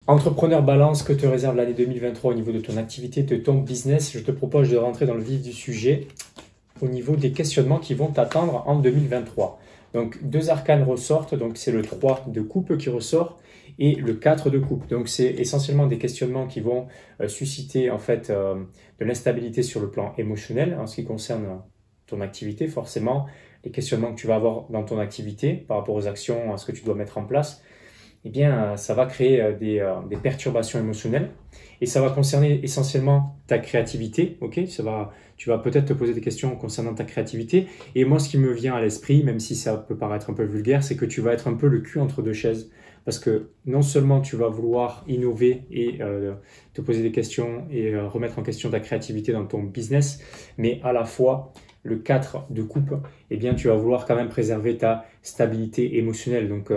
Entrepreneur balance, que te réserve l'année 2023 au niveau de ton activité, de ton business? Je te propose de rentrer dans le vif du sujet au niveau des questionnements qui vont t'attendre en 2023. Donc deux arcanes ressortent, donc c'est le 3 de coupe qui ressort et le 4 de coupe. Donc c'est essentiellement des questionnements qui vont susciter en fait de l'instabilité sur le plan émotionnel en ce qui concerne ton activité. Forcément, les questionnements que tu vas avoir dans ton activité par rapport aux actions, à ce que tu dois mettre en place, eh bien, ça va créer des perturbations émotionnelles et ça va concerner essentiellement ta créativité. Ok, tu vas peut-être te poser des questions concernant ta créativité. Et moi, ce qui me vient à l'esprit, même si ça peut paraître un peu vulgaire, c'est que tu vas être un peu le cul entre deux chaises. Parce que non seulement tu vas vouloir innover et te poser des questions et remettre en question ta créativité dans ton business, mais à la fois, le 4 de coupe, eh bien, tu vas vouloir quand même préserver ta stabilité émotionnelle. Donc,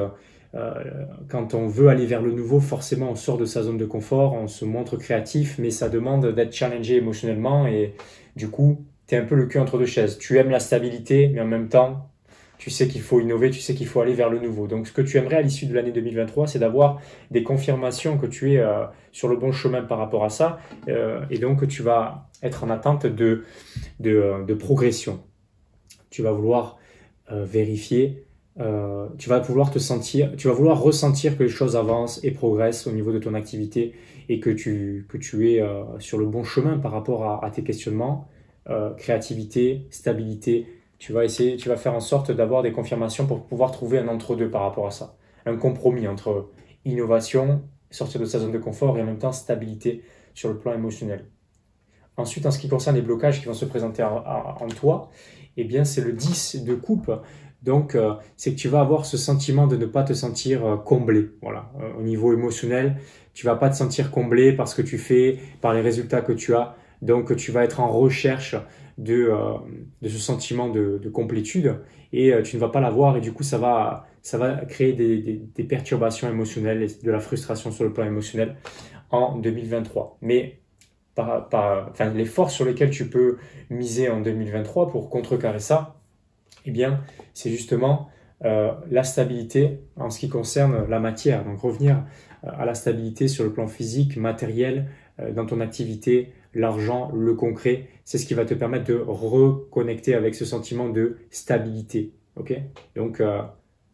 quand on veut aller vers le nouveau, forcément, on sort de sa zone de confort, on se montre créatif, mais ça demande d'être challengé émotionnellement et du coup, tu es un peu le cul entre deux chaises. Tu aimes la stabilité, mais en même temps, tu sais qu'il faut innover, tu sais qu'il faut aller vers le nouveau. Donc, ce que tu aimerais à l'issue de l'année 2023, c'est d'avoir des confirmations que tu es sur le bon chemin par rapport à ça et donc tu vas être en attente de progression. Tu vas vouloir vérifier. Tu vas vouloir ressentir que les choses avancent et progressent au niveau de ton activité et que tu es sur le bon chemin par rapport à tes questionnements, créativité, stabilité. Tu vas faire en sorte d'avoir des confirmations pour pouvoir trouver un entre-deux par rapport à ça. Un compromis entre innovation, sortir de sa zone de confort et en même temps stabilité sur le plan émotionnel. Ensuite, en ce qui concerne les blocages qui vont se présenter en toi, eh bien, c'est le 10 de coupe. Donc, c'est que tu vas avoir ce sentiment de ne pas te sentir comblé. Voilà. Au niveau émotionnel, tu vas pas te sentir comblé par ce que tu fais, par les résultats que tu as. Donc, tu vas être en recherche de ce sentiment de complétude et tu ne vas pas l'avoir et du coup, ça va créer des perturbations émotionnelles et de la frustration sur le plan émotionnel en 2023. Mais les forces sur lesquelles tu peux miser en 2023 pour contrecarrer ça, eh bien, c'est justement la stabilité en ce qui concerne la matière. Donc, revenir à la stabilité sur le plan physique, matériel, dans ton activité, l'argent, le concret, c'est ce qui va te permettre de reconnecter avec ce sentiment de stabilité. Ok? Donc,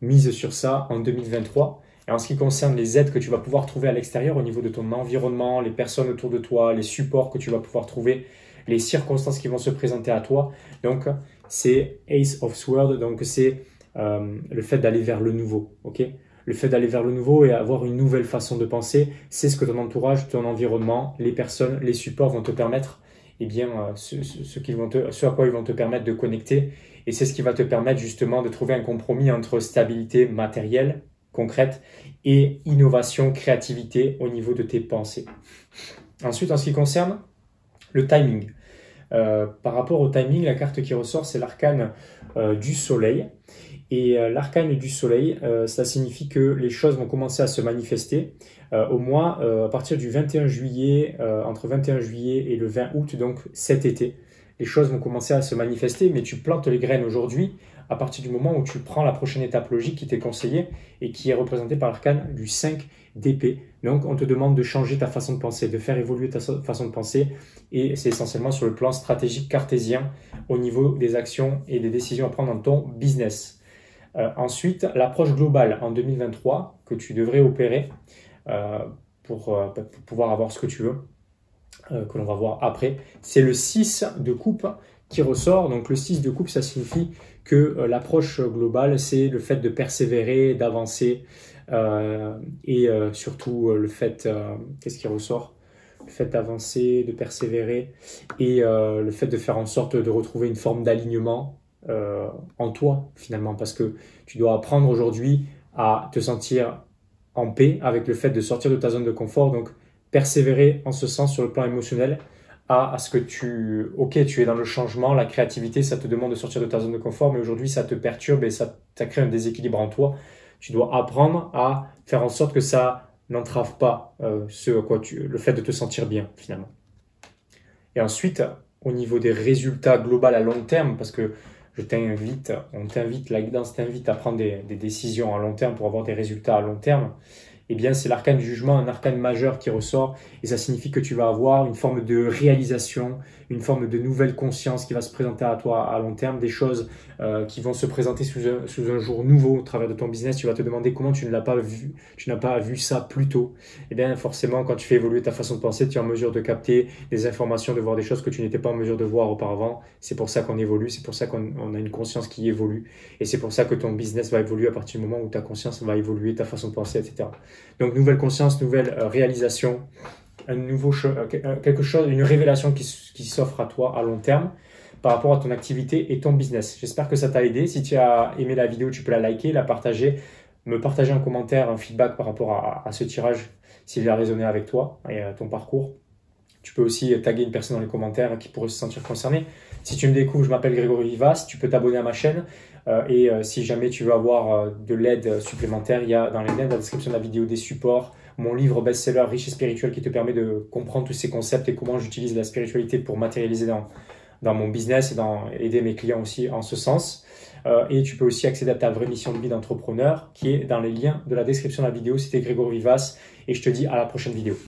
mise sur ça en 2023. Et en ce qui concerne les aides que tu vas pouvoir trouver à l'extérieur au niveau de ton environnement, les personnes autour de toi, les supports que tu vas pouvoir trouver, les circonstances qui vont se présenter à toi. Donc, c'est Ace of Swords, donc c'est le fait d'aller vers le nouveau. Ok, le fait d'aller vers le nouveau et avoir une nouvelle façon de penser, c'est ce que ton entourage, ton environnement, les personnes, les supports vont te permettre, eh bien, ce à quoi ils vont te permettre de connecter. Et c'est ce qui va te permettre justement de trouver un compromis entre stabilité matérielle, concrète, et innovation, créativité au niveau de tes pensées. Ensuite, en ce qui concerne le timing. Par rapport au timing, la carte qui ressort, c'est l'arcane du soleil. Et l'arcane du soleil, ça signifie que les choses vont commencer à se manifester à partir du 21 juillet, entre 21 juillet et le 20 août, donc cet été. Les choses vont commencer à se manifester, mais tu plantes les graines aujourd'hui à partir du moment où tu prends la prochaine étape logique qui t'est conseillée et qui est représentée par l'arcane du 5 d'épée. Donc, on te demande de changer ta façon de penser, de faire évoluer ta façon de penser et c'est essentiellement sur le plan stratégique cartésien au niveau des actions et des décisions à prendre dans ton business. Ensuite, l'approche globale en 2023 que tu devrais opérer pour pouvoir avoir ce que tu veux, que l'on va voir après, c'est le 6 de coupe qui ressort. Donc le 6 de coupe, ça signifie que l'approche globale, c'est le fait de persévérer, d'avancer et surtout le fait, qu'est-ce qui ressort? Le fait d'avancer, de persévérer et le fait de faire en sorte de retrouver une forme d'alignement en toi finalement, parce que tu dois apprendre aujourd'hui à te sentir en paix avec le fait de sortir de ta zone de confort, donc persévérer en ce sens sur le plan émotionnel à ce que tu es dans le changement, la créativité, ça te demande de sortir de ta zone de confort, mais aujourd'hui ça te perturbe et ça crée un déséquilibre en toi. Tu dois apprendre à faire en sorte que ça n'entrave pas le fait de te sentir bien finalement. Et ensuite, au niveau des résultats globaux à long terme, parce que la guidance t'invite à prendre des décisions à long terme pour avoir des résultats à long terme, eh bien c'est l'arcane jugement, un arcane majeur qui ressort et ça signifie que tu vas avoir une forme de réalisation, une forme de nouvelle conscience qui va se présenter à toi à long terme, des choses qui vont se présenter sous un jour nouveau au travers de ton business. Tu vas te demander comment tu ne l'as pas vu, tu n'as pas vu ça plus tôt. Eh bien forcément quand tu fais évoluer ta façon de penser, tu es en mesure de capter des informations, de voir des choses que tu n'étais pas en mesure de voir auparavant. C'est pour ça qu'on évolue, c'est pour ça qu'on a une conscience qui évolue et c'est pour ça que ton business va évoluer à partir du moment où ta conscience va évoluer, ta façon de penser, etc. Donc nouvelle conscience, nouvelle réalisation, quelque chose, une révélation qui s'offre à toi à long terme par rapport à ton activité et ton business. J'espère que ça t'a aidé. Si tu as aimé la vidéo, tu peux la liker, la partager, me partager un commentaire, un feedback par rapport à ce tirage, s'il a résonné avec toi et à ton parcours. Tu peux aussi taguer une personne dans les commentaires qui pourrait se sentir concernée. Si tu me découvres, je m'appelle Grégory Vivas, tu peux t'abonner à ma chaîne et si jamais tu veux avoir de l'aide supplémentaire, il y a dans les liens de la description de la vidéo des supports, mon livre best-seller Riche et spirituel qui te permet de comprendre tous ces concepts et comment j'utilise la spiritualité pour matérialiser dans mon business et aider mes clients aussi en ce sens. Et tu peux aussi accéder à ta vraie mission de vie d'entrepreneur qui est dans les liens de la description de la vidéo. C'était Grégory Vivas et je te dis à la prochaine vidéo.